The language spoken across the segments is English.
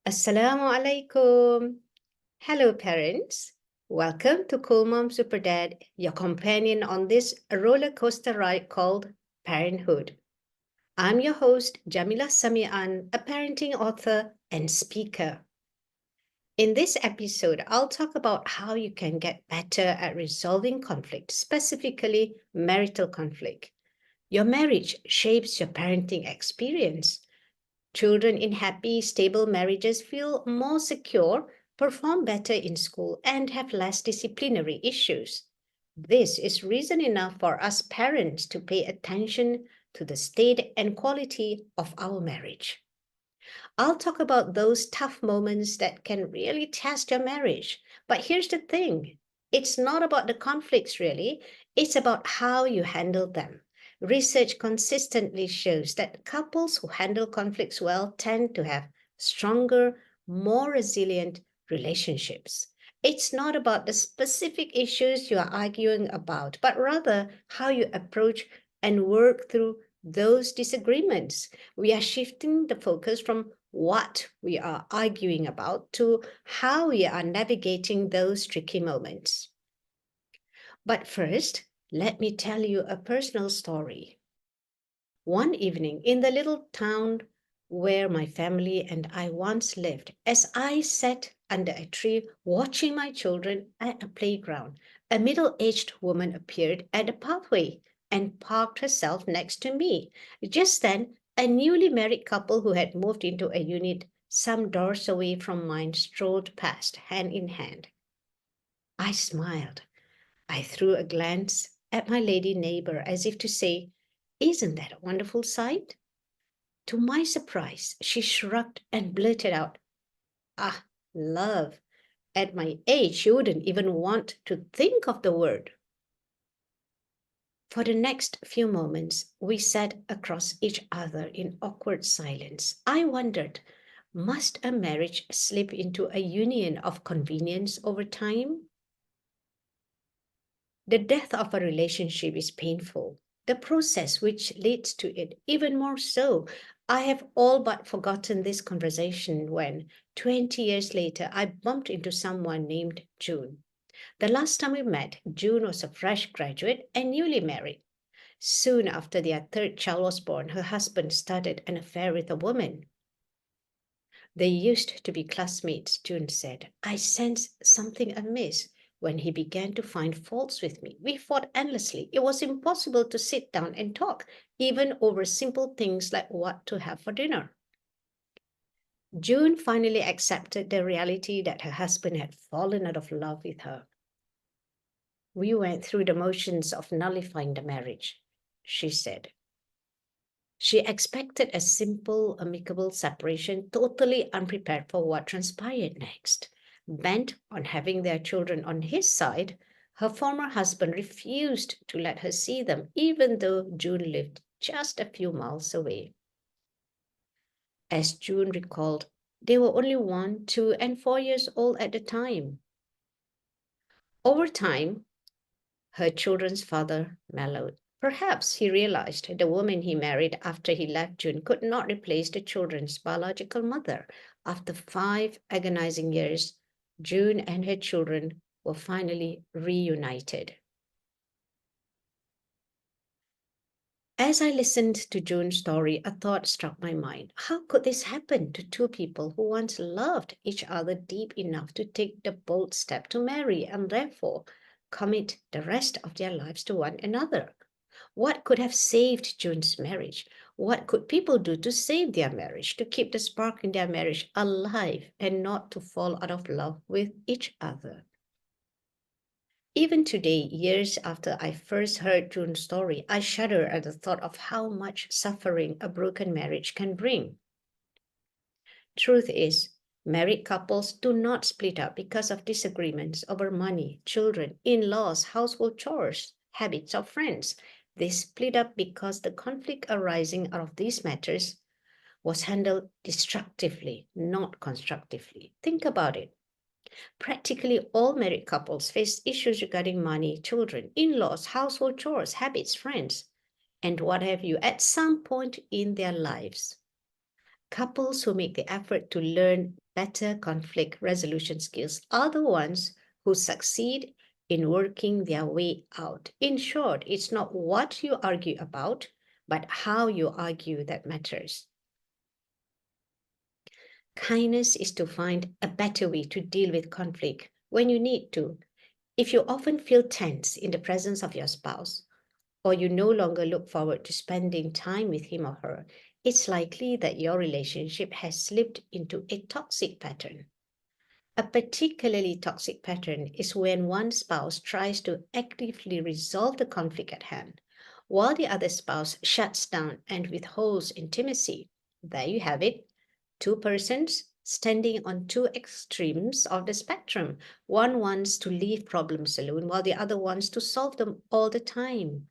Assalamu alaikum. Hello, parents. Welcome to Cool Mom Super Dad, your companion on this roller coaster ride called parenthood. I'm your host, Jamila Samian, a parenting author and speaker. In this episode, I'll talk about how you can get better at resolving conflict, specifically marital conflict. Your marriage shapes your parenting experience. Children in happy, stable marriages feel more secure, perform better in school, and have less disciplinary issues. This is reason enough for us parents to pay attention to the state and quality of our marriage. I'll talk about those tough moments that can really test your marriage. But here's the thing, it's not about the conflicts, really, it's about how you handle them. Research consistently shows that couples who handle conflicts well tend to have stronger, more resilient relationships. It's not about the specific issues you are arguing about, but rather how you approach and work through those disagreements. We are shifting the focus from what we are arguing about to how we are navigating those tricky moments. But first, let me tell you a personal story. One evening in the little town where my family and I once lived, as I sat under a tree watching my children at a playground, a middle aged woman appeared at the pathway and parked herself next to me. Just then, a newly married couple who had moved into a unit some doors away from mine strolled past, hand in hand. I smiled. I threw a glance at my lady neighbor as if to say, "Isn't that a wonderful sight?" To my surprise, she shrugged and blurted out, "Ah, love. At my age, you wouldn't even want to think of the word." For the next few moments, we sat across each other in awkward silence. I wondered, must a marriage slip into a union of convenience over time? The death of a relationship is painful. The process which leads to it, even more so. I have all but forgotten this conversation when, 20 years later, I bumped into someone named June. The last time we met, June was a fresh graduate and newly married. Soon after their third child was born, her husband started an affair with a woman. They used to be classmates, June said. I sensed something amiss when he began to find faults with me. We fought endlessly. It was impossible to sit down and talk, even over simple things like what to have for dinner. June finally accepted the reality that her husband had fallen out of love with her. We went through the motions of nullifying the marriage, she said. She expected a simple, amicable separation, totally unprepared for what transpired next. Bent on having their children on his side, her former husband refused to let her see them, even though June lived just a few miles away. As June recalled, they were only 1, 2, and 4 years old at the time. Over time, her children's father mellowed. Perhaps he realized the woman he married after he left June could not replace the children's biological mother. After 5 agonizing years, June and her children were finally reunited. As I listened to June's story, a thought struck my mind. How could this happen to two people who once loved each other deep enough to take the bold step to marry and therefore commit the rest of their lives to one another? What could have saved June's marriage? What could people do to save their marriage, to keep the spark in their marriage alive and not to fall out of love with each other? Even today, years after I first heard June's story, I shudder at the thought of how much suffering a broken marriage can bring. Truth is, married couples do not split up because of disagreements over money, children, in laws, household chores, habits of friends. They split up because the conflict arising out of these matters was handled destructively, not constructively. Think about it. Practically all married couples face issues regarding money, children, in laws, household chores, habits, friends, and what have you at some point in their lives. Couples who make the effort to learn better conflict resolution skills are the ones who succeed in working their way out. In short, it's not what you argue about, but how you argue that matters. Kindness is to find a better way to deal with conflict when you need to. If you often feel tense in the presence of your spouse, or you no longer look forward to spending time with him or her, it's likely that your relationship has slipped into a toxic pattern. A particularly toxic pattern is when one spouse tries to actively resolve the conflict at hand, while the other spouse shuts down and withholds intimacy. There you have it. Two persons standing on two extremes of the spectrum. One wants to leave problems alone, while the other wants to solve them all the time.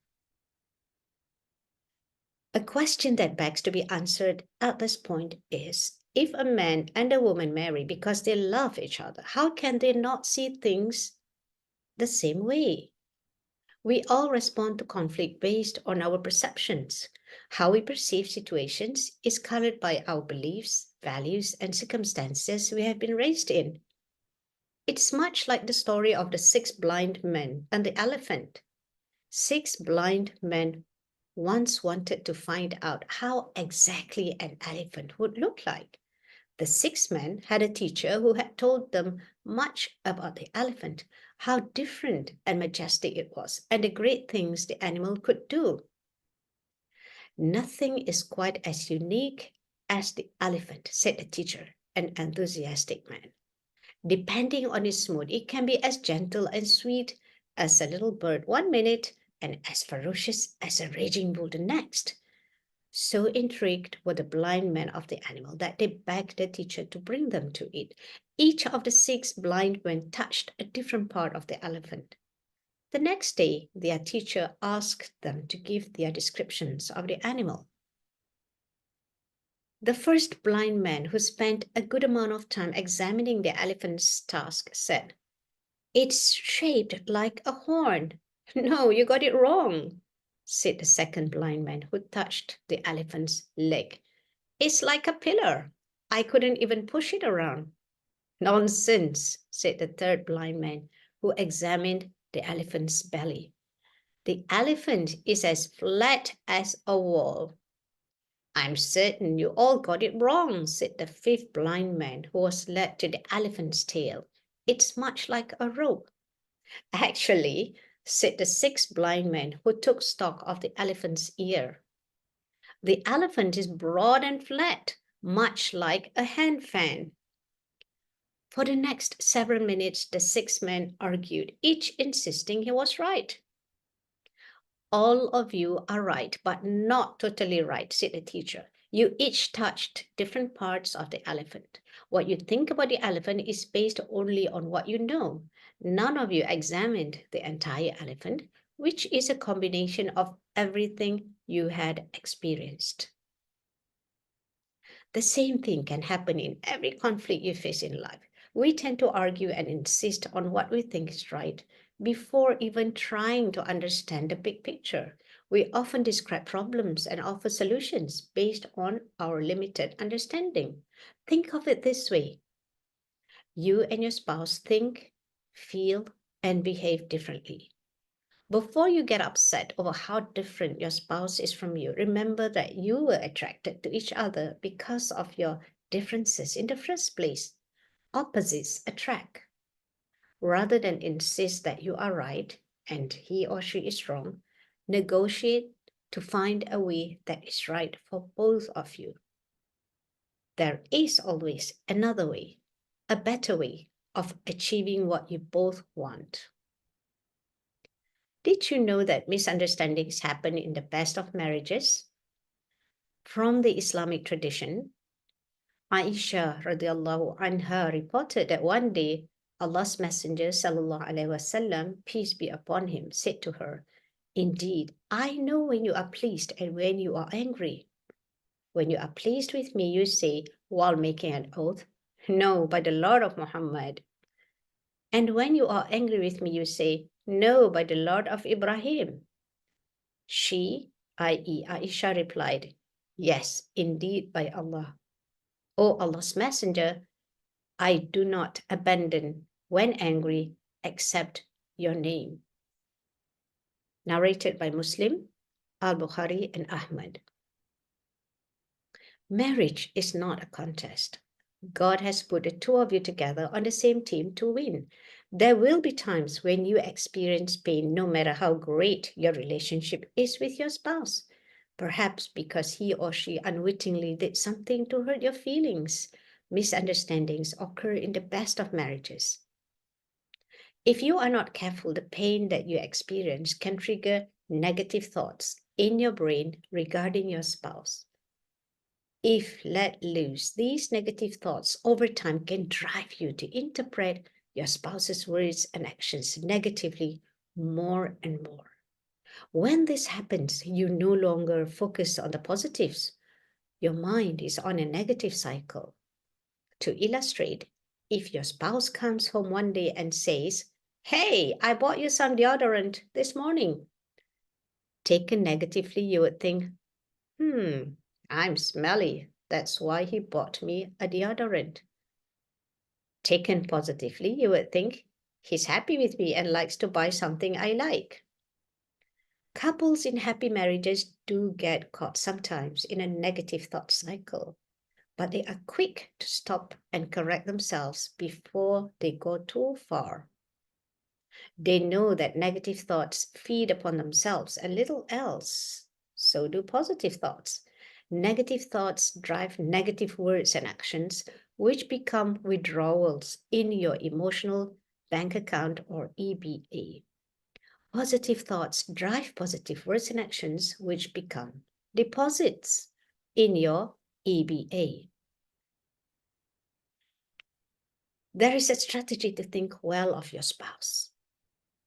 A question that begs to be answered at this point is, if a man and a woman marry because they love each other, how can they not see things the same way? We all respond to conflict based on our perceptions. How we perceive situations is colored by our beliefs, values, and circumstances we have been raised in. It's much like the story of the six blind men and the elephant. Six blind men once wanted to find out how exactly an elephant would look like. The six men had a teacher who had told them much about the elephant, how different and majestic it was, and the great things the animal could do. Nothing is quite as unique as the elephant, said the teacher, an enthusiastic man. Depending on its mood, it can be as gentle and sweet as a little bird one minute and as ferocious as a raging bull the next. So intrigued were the blind men of the animal that they begged the teacher to bring them to it. Each of the six blind men touched a different part of the elephant. The next day, their teacher asked them to give their descriptions of the animal. The first blind man, who spent a good amount of time examining the elephant's tusk, said, "It's shaped like a horn." "No, you got it wrong," said the second blind man, who touched the elephant's leg. "It's like a pillar. I couldn't even push it around." "Nonsense," said the third blind man, who examined the elephant's belly. "The elephant is as flat as a wall." "I'm certain you all got it wrong," said the fifth blind man, who was led to the elephant's tail. "It's much like a rope." "Actually," said the sixth blind man, who took stock of the elephant's ear, "the elephant is broad and flat, much like a hand fan." For the next several minutes, the six men argued, each insisting he was right. "All of you are right, but not totally right," said the teacher. "You each touched different parts of the elephant. What you think about the elephant is based only on what you know. None of you examined the entire elephant, which is a combination of everything you had experienced." The same thing can happen in every conflict you face in life. We tend to argue and insist on what we think is right before even trying to understand the big picture. We often describe problems and offer solutions based on our limited understanding. Think of it this way: you and your spouse think, feel, and behave differently. Before you get upset over how different your spouse is from you, remember that you were attracted to each other because of your differences in the first place. Opposites attract. Rather than insist that you are right and he or she is wrong, negotiate to find a way that is right for both of you. There is always another way, a better way of achieving what you both want. Did you know that misunderstandings happen in the best of marriages? From the Islamic tradition, Aisha radiallahu anha reported that one day Allah's Messenger sallallahu alaihi wasallam, peace be upon him, said to her, "Indeed, I know when you are pleased and when you are angry. When you are pleased with me, you say, while making an oath, 'No, by the Lord of Muhammad.' And when you are angry with me, you say, 'No, by the Lord of Ibrahim.'" She, i.e., Aisha, replied, "Yes, indeed, by Allah." O Allah's Messenger, I do not abandon when angry except your name. Narrated by Muslim, Al-Bukhari and Ahmad. Marriage is not a contest. God has put the two of you together on the same team to win. There will be times when you experience pain no matter how great your relationship is with your spouse. Perhaps because he or she unwittingly did something to hurt your feelings. Misunderstandings occur in the best of marriages. If you are not careful, the pain that you experience can trigger negative thoughts in your brain regarding your spouse. If let loose, these negative thoughts over time can drive you to interpret your spouse's words and actions negatively more and more. When this happens, you no longer focus on the positives. Your mind is on a negative cycle. To illustrate, if your spouse comes home one day and says, "Hey, I bought you some deodorant this morning," taken negatively, you would think, I'm smelly. That's why he bought me a deodorant. Taken positively, you would think, he's happy with me and likes to buy something I like. Couples in happy marriages do get caught sometimes in a negative thought cycle, but they are quick to stop and correct themselves before they go too far. They know that negative thoughts feed upon themselves and little else. So do positive thoughts. Negative thoughts drive negative words and actions, which become withdrawals in your emotional bank account or EBA. Positive thoughts drive positive words and actions, which become deposits in your EBA. There is a strategy to think well of your spouse.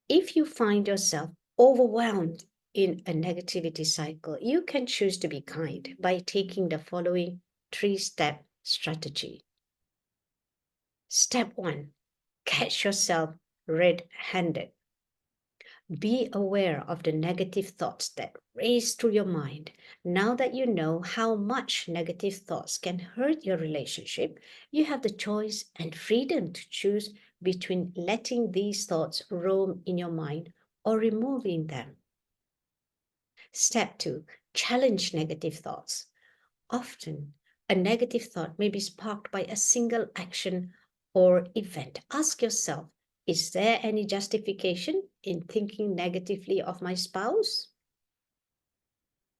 If you find yourself overwhelmed in a negativity cycle, you can choose to be kind by taking the following 3-step strategy. Step 1, catch yourself red-handed. Be aware of the negative thoughts that race through your mind. Now that you know how much negative thoughts can hurt your relationship, you have the choice and freedom to choose between letting these thoughts roam in your mind or removing them. Step 2, challenge negative thoughts. Often, a negative thought may be sparked by a single action or event. Ask yourself, is there any justification in thinking negatively of my spouse?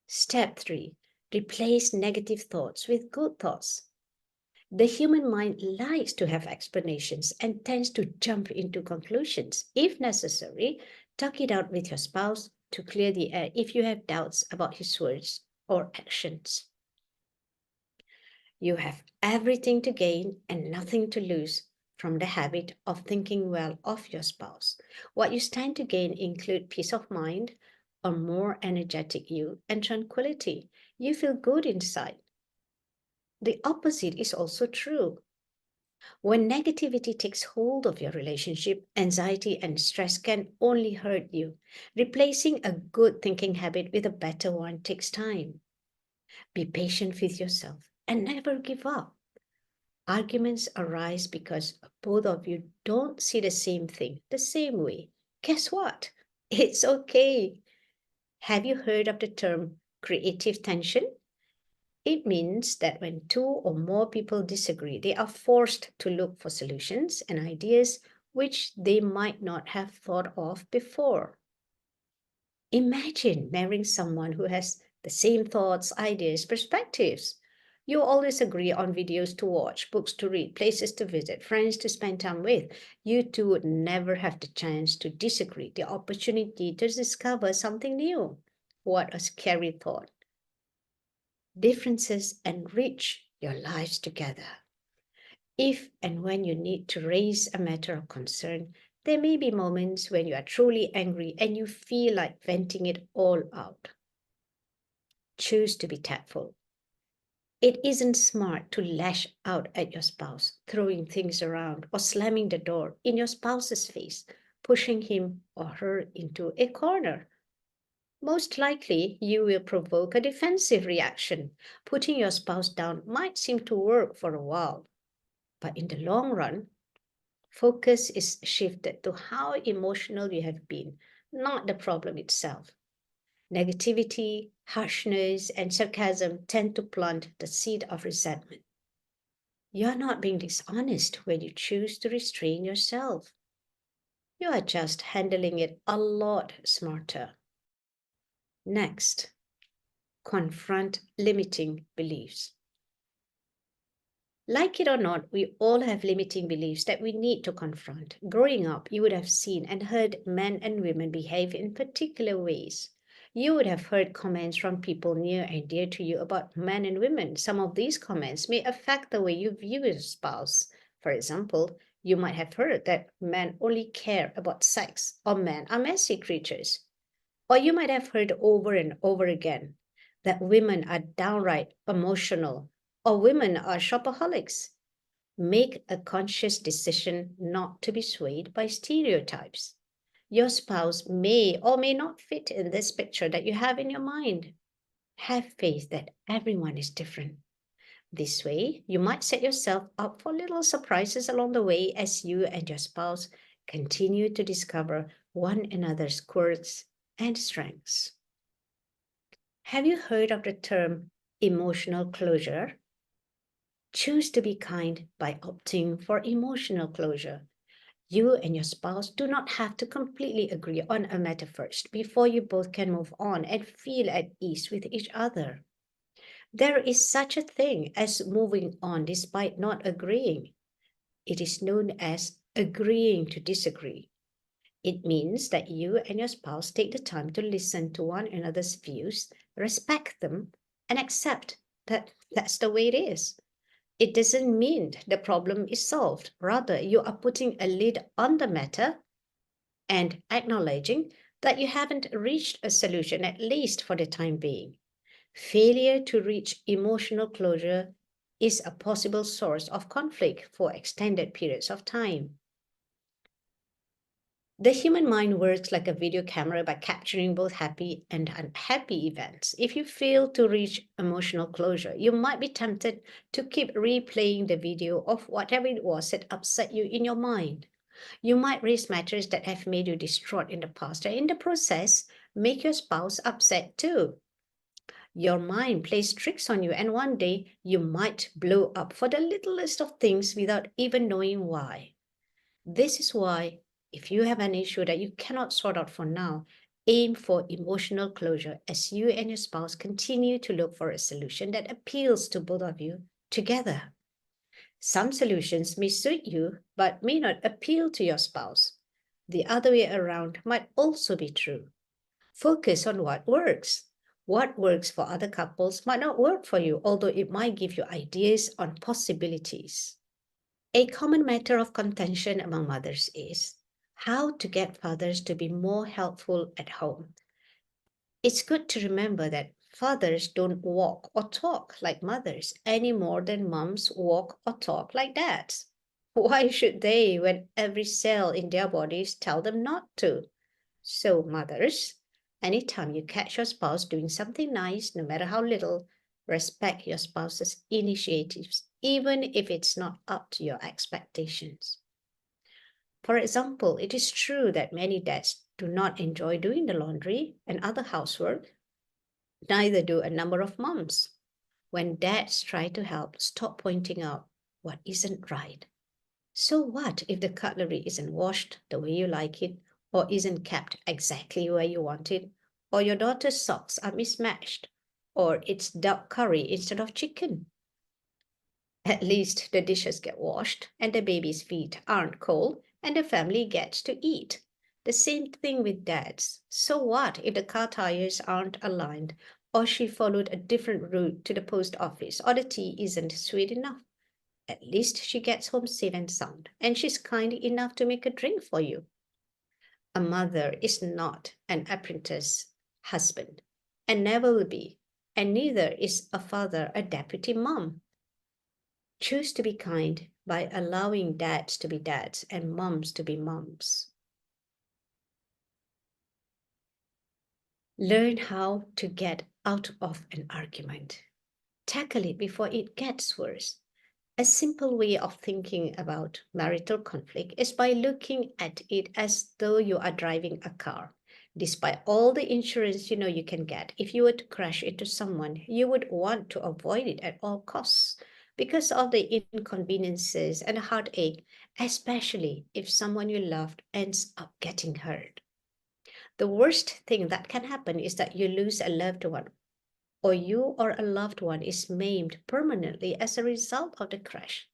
Step 3, replace negative thoughts with good thoughts. The human mind likes to have explanations and tends to jump into conclusions. If necessary, talk it out with your spouse to clear the air if you have doubts about his words or actions. You have everything to gain and nothing to lose from the habit of thinking well of your spouse. What you stand to gain include peace of mind, a more energetic you, and tranquility. You feel good inside. The opposite is also true. When negativity takes hold of your relationship, anxiety and stress can only hurt you. Replacing a good thinking habit with a better one takes time. Be patient with yourself and never give up. Arguments arise because both of you don't see the same thing the same way. Guess what? It's okay. Have you heard of the term creative tension? It means that when two or more people disagree, they are forced to look for solutions and ideas which they might not have thought of before. Imagine marrying someone who has the same thoughts, ideas, perspectives. You always agree on videos to watch, books to read, places to visit, friends to spend time with. You two would never have the chance to disagree, the opportunity to discover something new. What a scary thought. Differences enrich your lives together. If and when you need to raise a matter of concern, there may be moments when you are truly angry and you feel like venting it all out. Choose to be tactful. It isn't smart to lash out at your spouse, throwing things around or slamming the door in your spouse's face, pushing him or her into a corner. Most likely, you will provoke a defensive reaction. Putting your spouse down might seem to work for a while, but in the long run, focus is shifted to how emotional you have been, not the problem itself. Negativity, harshness, and sarcasm tend to plant the seed of resentment. You're not being dishonest when you choose to restrain yourself. You are just handling it a lot smarter. Next, confront limiting beliefs. Like it or not, we all have limiting beliefs that we need to confront. Growing up, you would have seen and heard men and women behave in particular ways. You would have heard comments from people near and dear to you about men and women. Some of these comments may affect the way you view your spouse. For example, you might have heard that men only care about sex or men are messy creatures. Or you might have heard over and over again that women are downright emotional or women are shopaholics. Make a conscious decision not to be swayed by stereotypes. Your spouse may or may not fit in this picture that you have in your mind. Have faith that everyone is different. This way, you might set yourself up for little surprises along the way as you and your spouse continue to discover one another's quirks and strengths. Have you heard of the term emotional closure? Choose to be kind by opting for emotional closure. You and your spouse do not have to completely agree on a matter first before you both can move on and feel at ease with each other. There is such a thing as moving on despite not agreeing. It is known as agreeing to disagree. It means that you and your spouse take the time to listen to one another's views, respect them, and accept that that's the way it is. It doesn't mean the problem is solved. Rather, you are putting a lid on the matter and acknowledging that you haven't reached a solution, at least for the time being. Failure to reach emotional closure is a possible source of conflict for extended periods of time. The human mind works like a video camera by capturing both happy and unhappy events. If you fail to reach emotional closure, you might be tempted to keep replaying the video of whatever it was that upset you in your mind. You might raise matters that have made you distraught in the past, and in the process, make your spouse upset too. Your mind plays tricks on you, and one day you might blow up for the littlest of things without even knowing why. This is why, if you have an issue that you cannot sort out for now, aim for emotional closure as you and your spouse continue to look for a solution that appeals to both of you together. Some solutions may suit you but may not appeal to your spouse. The other way around might also be true. Focus on what works. What works for other couples might not work for you, although it might give you ideas on possibilities. A common matter of contention among mothers is how to get fathers to be more helpful at home. It's good to remember that fathers don't walk or talk like mothers any more than moms walk or talk like dads. Why should they when every cell in their bodies tell them not to? So, mothers, anytime you catch your spouse doing something nice, no matter how little, respect your spouse's initiatives, even if it's not up to your expectations. For example, it is true that many dads do not enjoy doing the laundry and other housework, neither do a number of moms. When dads try to help, stop pointing out what isn't right. So what if the cutlery isn't washed the way you like it, or isn't kept exactly where you want it, or your daughter's socks are mismatched, or it's duck curry instead of chicken? At least the dishes get washed, and the baby's feet aren't cold, and the family gets to eat. The same thing with dads. So what if the car tires aren't aligned, or she followed a different route to the post office, or the tea isn't sweet enough? At least she gets home safe and sound, and she's kind enough to make a drink for you. A mother is not an apprentice husband, and never will be, and neither is a father a deputy mom. Choose to be kind by allowing dads to be dads and moms to be moms. Learn how to get out of an argument. Tackle it before it gets worse. A simple way of thinking about marital conflict is by looking at it as though you are driving a car. Despite all the insurance you know you can get, if you were to crash into someone, you would want to avoid it at all costs because of the inconveniences and heartache, especially if someone you loved ends up getting hurt. The worst thing that can happen is that you lose a loved one, or you or a loved one is maimed permanently as a result of the crash.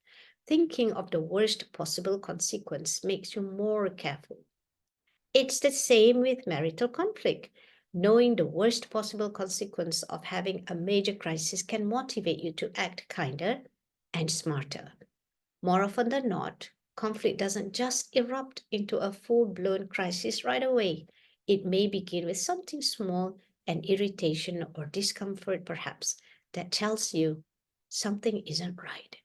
Thinking of the worst possible consequence makes you more careful. It's the same with marital conflict. Knowing the worst possible consequence of having a major crisis can motivate you to act kinder and smarter. More often than not, conflict doesn't just erupt into a full blown crisis right away. It may begin with something small, an irritation or discomfort, perhaps, that tells you something isn't right.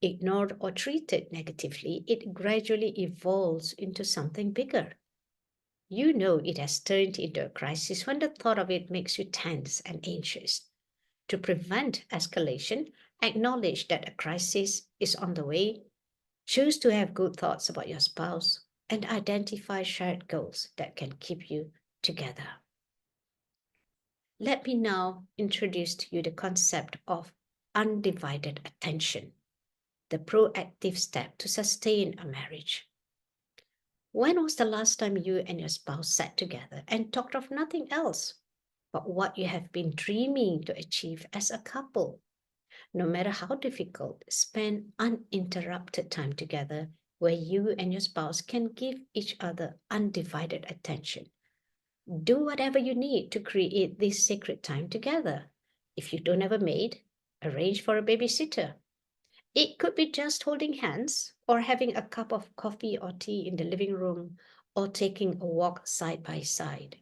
Ignored or treated negatively, it gradually evolves into something bigger. You know it has turned into a crisis when the thought of it makes you tense and anxious. To prevent escalation, acknowledge that a crisis is on the way. Choose to have good thoughts about your spouse and identify shared goals that can keep you together. Let me now introduce to you the concept of undivided attention, the proactive step to sustain a marriage. When was the last time you and your spouse sat together and talked of nothing else but what you have been dreaming to achieve as a couple? No matter how difficult, spend uninterrupted time together where you and your spouse can give each other undivided attention. Do whatever you need to create this sacred time together. If you don't have a maid, arrange for a babysitter. It could be just holding hands or having a cup of coffee or tea in the living room or taking a walk side by side.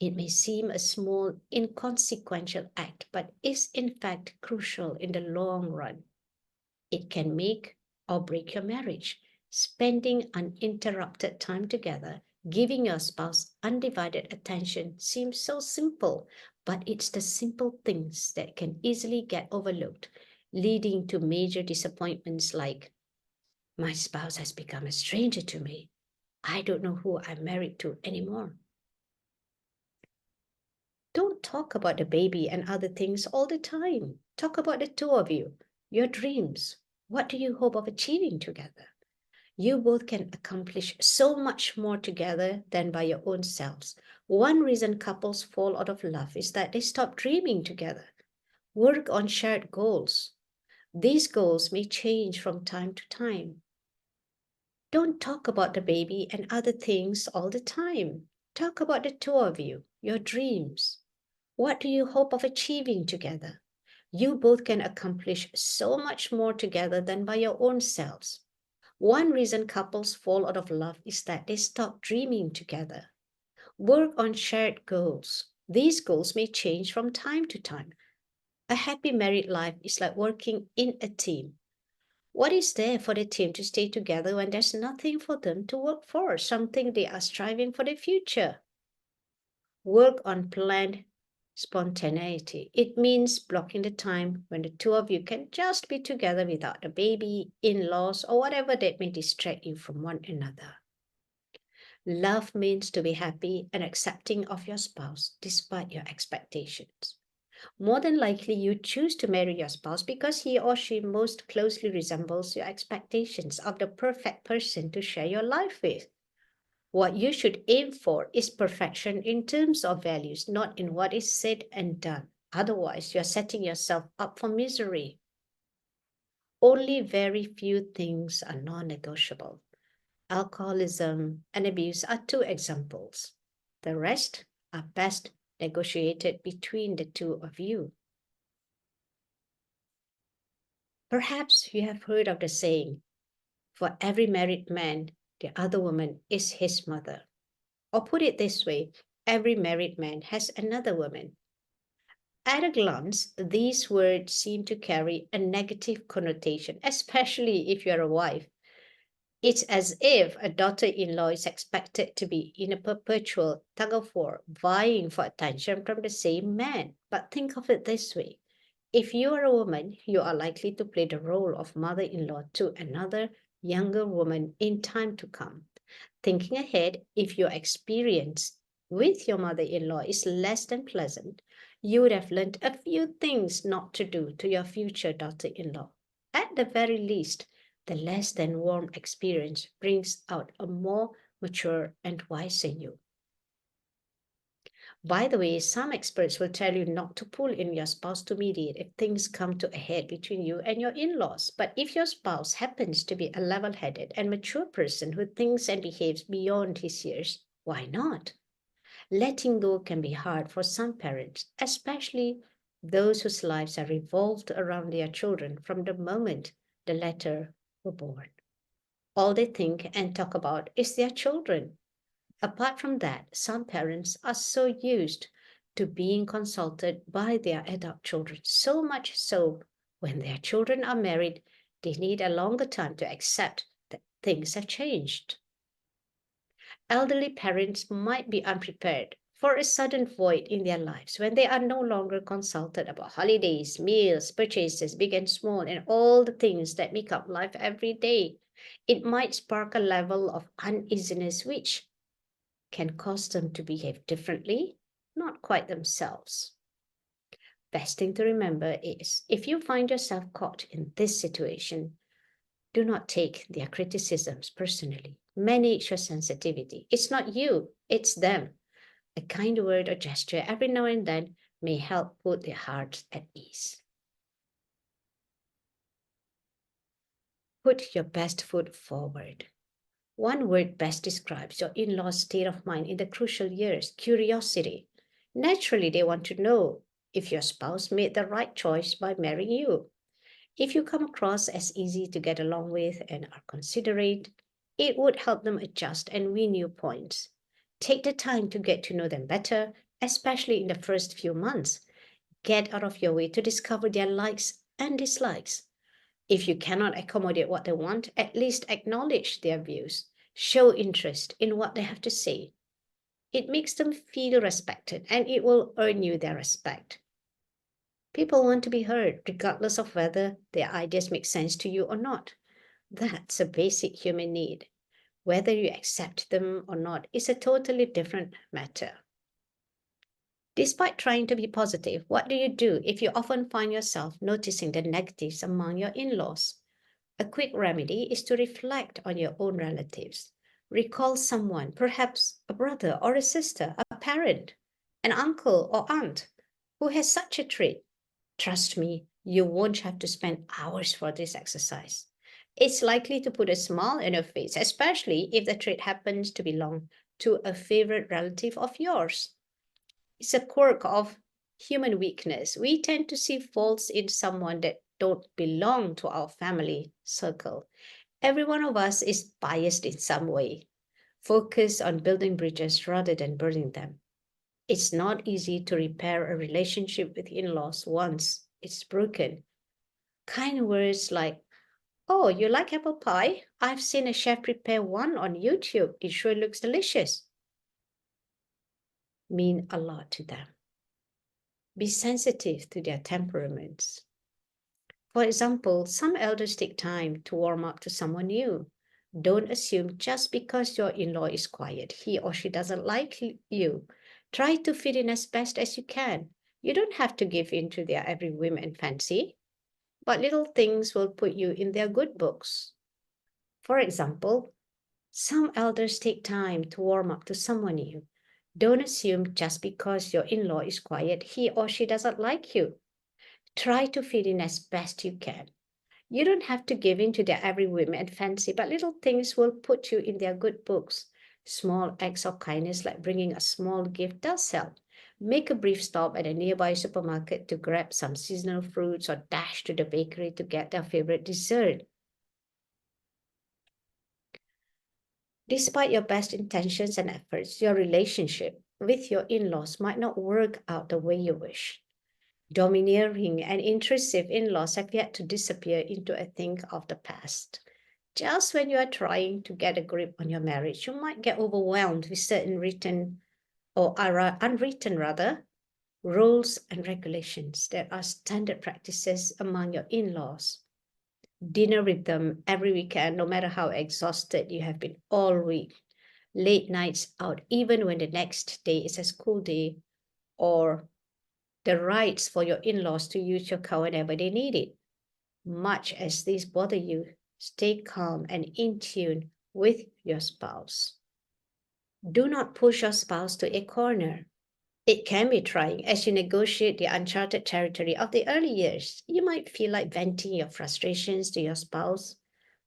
It may seem a small, inconsequential act, but is in fact crucial in the long run. It can make or break your marriage. Spending uninterrupted time together, giving your spouse undivided attention seems so simple, but it's the simple things that can easily get overlooked, leading to major disappointments like, my spouse has become a stranger to me. I don't know who I'm married to anymore. Don't talk about the baby and other things all the time. Talk about the two of you, your dreams. What do you hope of achieving together? You both can accomplish so much more together than by your own selves. One reason couples fall out of love is that they stop dreaming together. Work on shared goals. These goals may change from time to time. Don't talk about the baby and other things all the time. Talk about the two of you, your dreams. What do you hope of achieving together? You both can accomplish so much more together than by your own selves. One reason couples fall out of love is that they stop dreaming together. Work on shared goals. These goals may change from time to time. A happy married life is like working in a team. What is there for the team to stay together when there's nothing for them to work for, something they are striving for the future? Work on planned spontaneity. It means blocking the time when the two of you can just be together without the baby, in laws, or whatever that may distract you from one another. Love means to be happy and accepting of your spouse despite your expectations. More than likely, you choose to marry your spouse because he or she most closely resembles your expectations of the perfect person to share your life with. What you should aim for is perfection in terms of values, not in what is said and done. Otherwise, you're setting yourself up for misery. Only very few things are non negotiable. Alcoholism and abuse are two examples. The rest are best negotiated between the two of you. Perhaps you have heard of the saying, for every married man, the other woman is his mother. Or put it this way, every married man has another woman. At a glance, these words seem to carry a negative connotation, especially if you're a wife. It's as if a daughter-in-law is expected to be in a perpetual tug-of-war, vying for attention from the same man. But think of it this way. If you are a woman, you are likely to play the role of mother-in-law to another younger woman in time to come. Thinking ahead, if your experience with your mother-in-law is less than pleasant, you would have learned a few things not to do to your future daughter-in-law. At the very least, the less than warm experience brings out a more mature and wiser you. By the way, some experts will tell you not to pull in your spouse to mediate if things come to a head between you and your in laws. But if your spouse happens to be a level headed and mature person who thinks and behaves beyond his years, why not? Letting go can be hard for some parents, especially those whose lives are revolved around their children from the moment the latter were born. All they think and talk about is their children. Apart from that, some parents are so used to being consulted by their adult children, so much so when their children are married, they need a longer time to accept that things have changed. Elderly parents might be unprepared for a sudden void in their lives when they are no longer consulted about holidays, meals, purchases, big and small, and all the things that make up life every day. It might spark a level of uneasiness which can cause them to behave differently, not quite themselves. Best thing to remember is if you find yourself caught in this situation, do not take their criticisms personally. Manage your sensitivity. It's not you, it's them. A kind word or gesture every now and then may help put their hearts at ease. Put your best foot forward. One word best describes your in law's state of mind in the crucial years: curiosity. Naturally, they want to know if your spouse made the right choice by marrying you. If you come across as easy to get along with and are considerate, it would help them adjust and win you points. Take the time to get to know them better, especially in the first few months. Get out of your way to discover their likes and dislikes. If you cannot accommodate what they want, at least acknowledge their views. Show interest in what they have to say. It makes them feel respected and it will earn you their respect. People want to be heard, regardless of whether their ideas make sense to you or not. That's a basic human need. Whether you accept them or not is a totally different matter. Despite trying to be positive, what do you do if you often find yourself noticing the negatives among your in laws? A quick remedy is to reflect on your own relatives. Recall someone, perhaps a brother or a sister, a parent, an uncle or aunt, who has such a trait. Trust me, you won't have to spend hours for this exercise. It's likely to put a smile on your face, especially if the trait happens to belong to a favorite relative of yours. It's a quirk of human weakness. We tend to see faults in someone that don't belong to our family circle. Every one of us is biased in some way. Focus on building bridges rather than burning them. It's not easy to repair a relationship with in laws once it's broken. Kind words like, "Oh, you like apple pie? I've seen a chef prepare one on YouTube. It sure looks delicious," mean a lot to them. Be sensitive to their temperaments. For example, some elders take time to warm up to someone new. Don't assume just because your in law is quiet, he or she doesn't like you. Try to fit in as best as you can. You don't have to give in to their every whim and fancy, but little things will put you in their good books. For example, some elders take time to warm up to someone new. Don't assume just because your in law is quiet, he or she doesn't like you. Try to fit in as best you can. You don't have to give in to their every whim and fancy, but little things will put you in their good books. Small acts of kindness like bringing a small gift does help. Make a brief stop at a nearby supermarket to grab some seasonal fruits or dash to the bakery to get their favorite dessert. Despite your best intentions and efforts, your relationship with your in laws might not work out the way you wish. Domineering and intrusive in laws have yet to disappear into a thing of the past. Just when you are trying to get a grip on your marriage, you might get overwhelmed with certain written or unwritten rather rules and regulations that are standard practices among your in-laws. Dinner with them every weekend, no matter how exhausted you have been all week. Late nights out, even when the next day is a school day, or the rights for your in laws to use your car whenever they need it. Much as these bother you, stay calm and in tune with your spouse. Do not push your spouse to a corner. It can be trying as you negotiate the uncharted territory of the early years. You might feel like venting your frustrations to your spouse.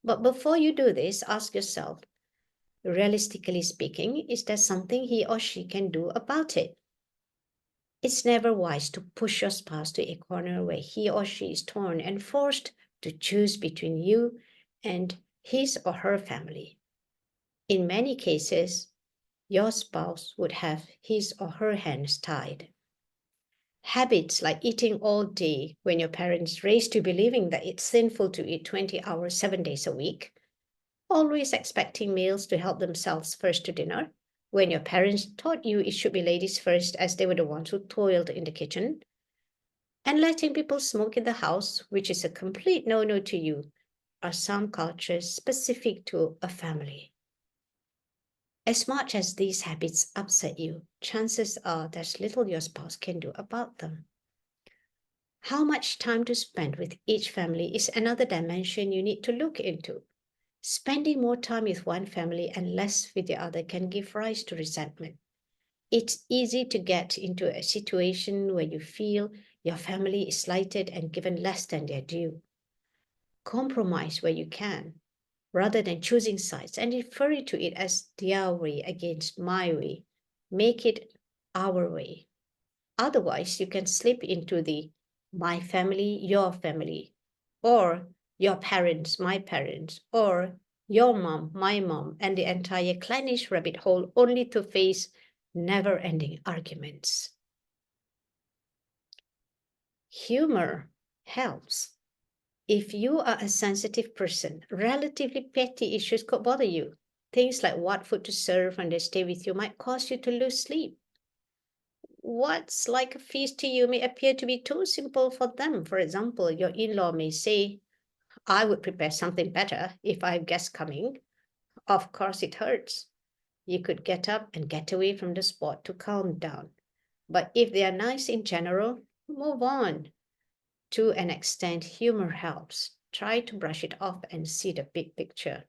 But before you do this, ask yourself, realistically speaking, is there something he or she can do about it? It's never wise to push your spouse to a corner where he or she is torn and forced to choose between you and his or her family. In many cases, your spouse would have his or her hands tied. Habits like eating all day when your parents raised you believing that it's sinful to eat 20 hours 7 days a week, always expecting males to help themselves first to dinner, when your parents taught you it should be ladies first as they were the ones who toiled in the kitchen, and letting people smoke in the house, which is a complete no no to you, are some cultures specific to a family. As much as these habits upset you, chances are there's little your spouse can do about them. How much time to spend with each family is another dimension you need to look into. Spending more time with one family and less with the other can give rise to resentment. It's easy to get into a situation where you feel your family is slighted and given less than their due. Compromise where you can, rather than choosing sides and referring to it as their way against my way. Make it our way. Otherwise, you can slip into the my family, your family, or your parents, my parents, or your mom, my mom, and the entire clannish rabbit hole only to face never ending arguments. Humor helps. If you are a sensitive person, relatively petty issues could bother you. Things like what food to serve when they stay with you might cause you to lose sleep. What's like a feast to you may appear to be too simple for them. For example, your in law may say, I would prepare something better if I have guests coming. Of course, it hurts. You could get up and get away from the spot to calm down. But if they are nice in general, move on. To an extent, humor helps. Try to brush it off and see the big picture.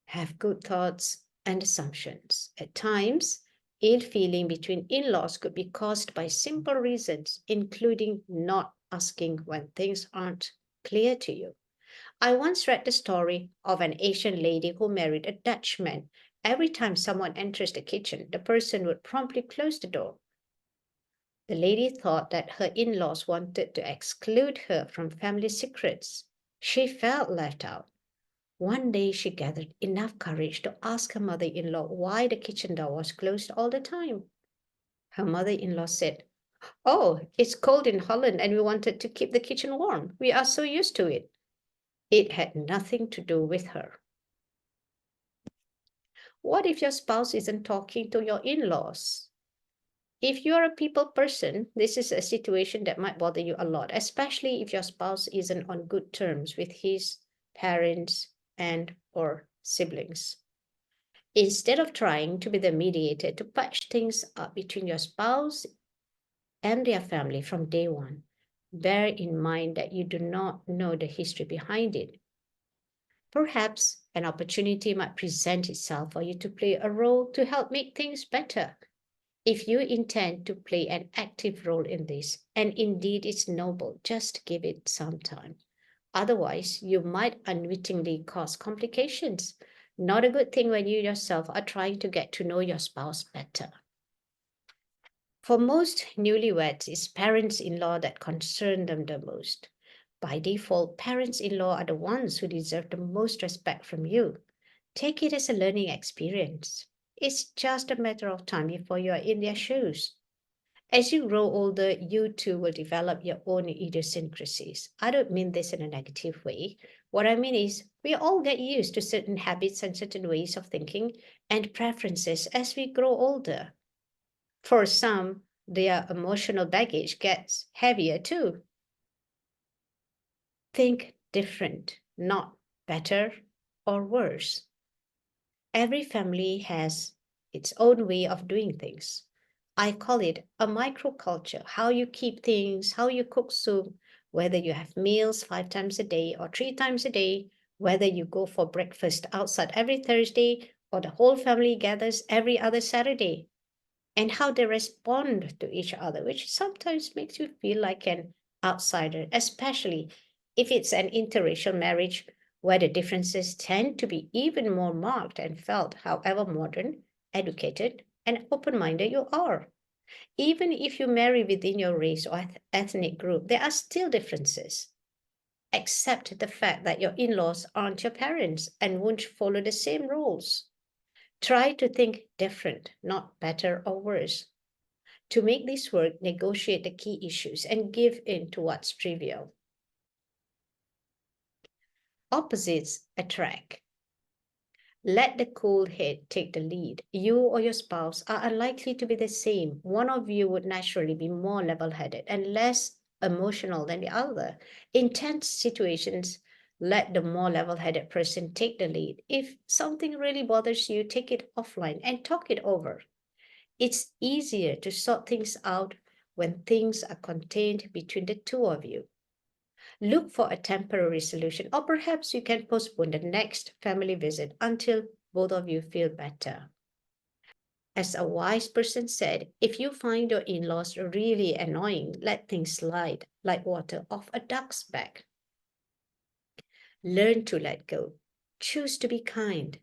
Have good thoughts and assumptions. At times, ill feeling between in laws could be caused by simple reasons, including not asking when things aren't clear to you. I once read the story of an Asian lady who married a Dutchman. Every time someone enters the kitchen, the person would promptly close the door. The lady thought that her in laws wanted to exclude her from family secrets. She felt left out. One day she gathered enough courage to ask her mother in law why the kitchen door was closed all the time. Her mother in law said, Oh, it's cold in Holland and we wanted to keep the kitchen warm. We are so used to it. It had nothing to do with her. What if your spouse isn't talking to your in laws? If you're a people person, this is a situation that might bother you a lot, especially if your spouse isn't on good terms with his parents and or siblings. Instead of trying to be the mediator to patch things up between your spouse and their family from day one, bear in mind that you do not know the history behind it. Perhaps an opportunity might present itself for you to play a role to help make things better. If you intend to play an active role in this, and indeed it's noble, just give it some time. Otherwise, you might unwittingly cause complications. Not a good thing when you yourself are trying to get to know your spouse better. For most newlyweds, it's parents in law that concern them the most. By default, parents in law are the ones who deserve the most respect from you. Take it as a learning experience. It's just a matter of time before you are in their shoes. As you grow older, you too will develop your own idiosyncrasies. I don't mean this in a negative way. What I mean is, we all get used to certain habits and certain ways of thinking and preferences as we grow older. For some, their emotional baggage gets heavier too. Think different, not better or worse. Every family has its own way of doing things. I call it a microculture, how you keep things, how you cook soup, whether you have meals 5 times a day or 3 times a day, whether you go for breakfast outside every Thursday or the whole family gathers every other Saturday, and how they respond to each other, which sometimes makes you feel like an outsider, especially if it's an interracial marriage where the differences tend to be even more marked and felt, however modern, educated, and open minded you are. Even if you marry within your race or ethnic group, there are still differences. Accept the fact that your in laws aren't your parents and won't follow the same rules. Try to think different, not better or worse. To make this work, negotiate the key issues and give in to what's trivial. Opposites attract. Let the cool head take the lead. You or your spouse are unlikely to be the same. One of you would naturally be more level headed and less emotional than the other. In tense situations, let the more level headed person take the lead. If something really bothers you, take it offline and talk it over. It's easier to sort things out when things are contained between the two of you. Look for a temporary solution, or perhaps you can postpone the next family visit until both of you feel better. As a wise person said, if you find your in laws really annoying, let things slide like water off a duck's back. Learn to let go. Choose to be kind.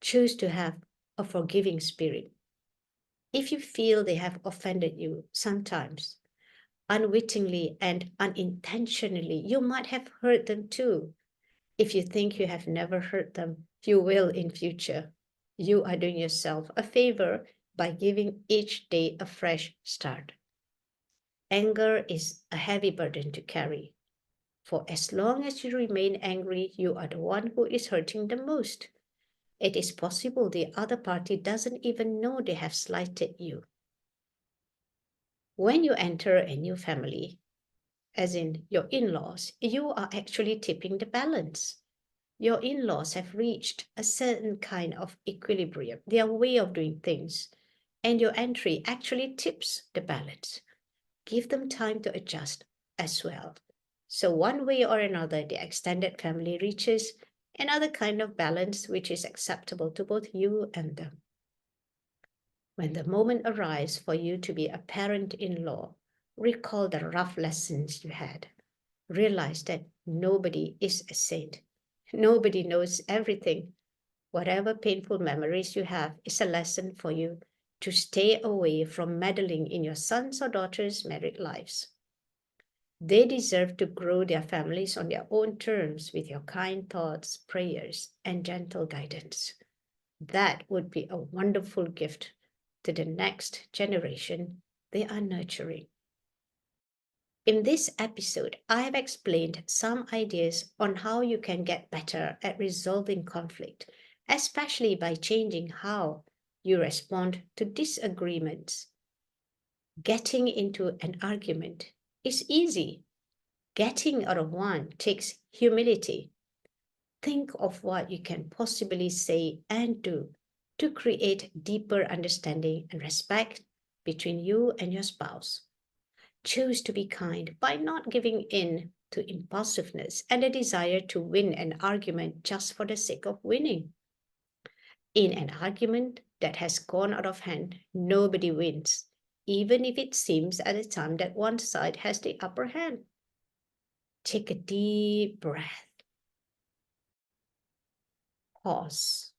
Choose to have a forgiving spirit. If you feel they have offended you sometimes, unwittingly and unintentionally, you might have hurt them too. If you think you have never hurt them, you will in future. You are doing yourself a favor by giving each day a fresh start. Anger is a heavy burden to carry. For as long as you remain angry, you are the one who is hurting the most. It is possible the other party doesn't even know they have slighted you. When you enter a new family, as in your in laws, you are actually tipping the balance. Your in laws have reached a certain kind of equilibrium, their way of doing things, and your entry actually tips the balance. Give them time to adjust as well. So, one way or another, the extended family reaches another kind of balance which is acceptable to both you and them. When the moment arrives for you to be a parent in law, recall the rough lessons you had. Realize that nobody is a saint. Nobody knows everything. Whatever painful memories you have is a lesson for you to stay away from meddling in your sons or daughters' married lives. They deserve to grow their families on their own terms with your kind thoughts, prayers, and gentle guidance. That would be a wonderful gift to the next generation they are nurturing. In this episode, I have explained some ideas on how you can get better at resolving conflict, especially by changing how you respond to disagreements. Getting into an argument is easy. Getting out of one takes humility. Think of what you can possibly say and do to create deeper understanding and respect between you and your spouse. Choose to be kind by not giving in to impulsiveness and a desire to win an argument just for the sake of winning. In an argument that has gone out of hand, nobody wins, even if it seems at the time that one side has the upper hand. Take a deep breath, pause.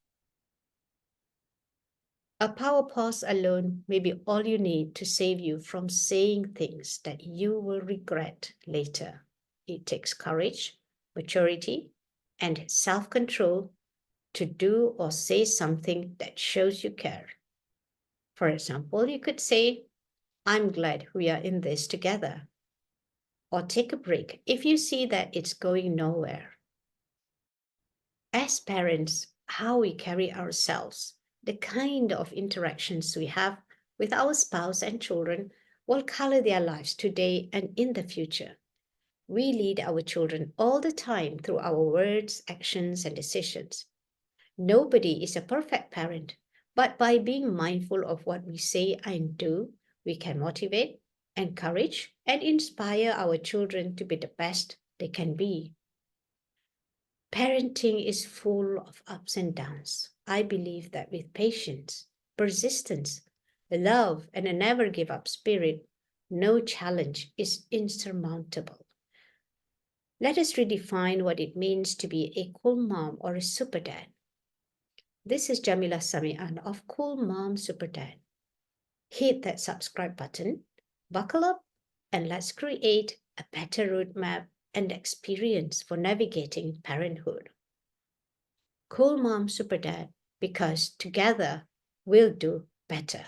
A power pause alone may be all you need to save you from saying things that you will regret later. It takes courage, maturity, and self control to do or say something that shows you care. For example, you could say, I'm glad we are in this together. Or take a break if you see that it's going nowhere. As parents, how we carry ourselves, the kind of interactions we have with our spouse and children will color their lives today and in the future. We lead our children all the time through our words, actions, and decisions. Nobody is a perfect parent, but by being mindful of what we say and do, we can motivate, encourage, and inspire our children to be the best they can be. Parenting is full of ups and downs. I believe that with patience, persistence, love, and a never give up spirit, no challenge is insurmountable. Let us redefine what it means to be a cool mom or a super dad. This is Jamila Samian of Cool Mom Super Dad. Hit that subscribe button, buckle up, and let's create a better roadmap and experience for navigating parenthood. Cool Mom Super Dad, because together we'll do better.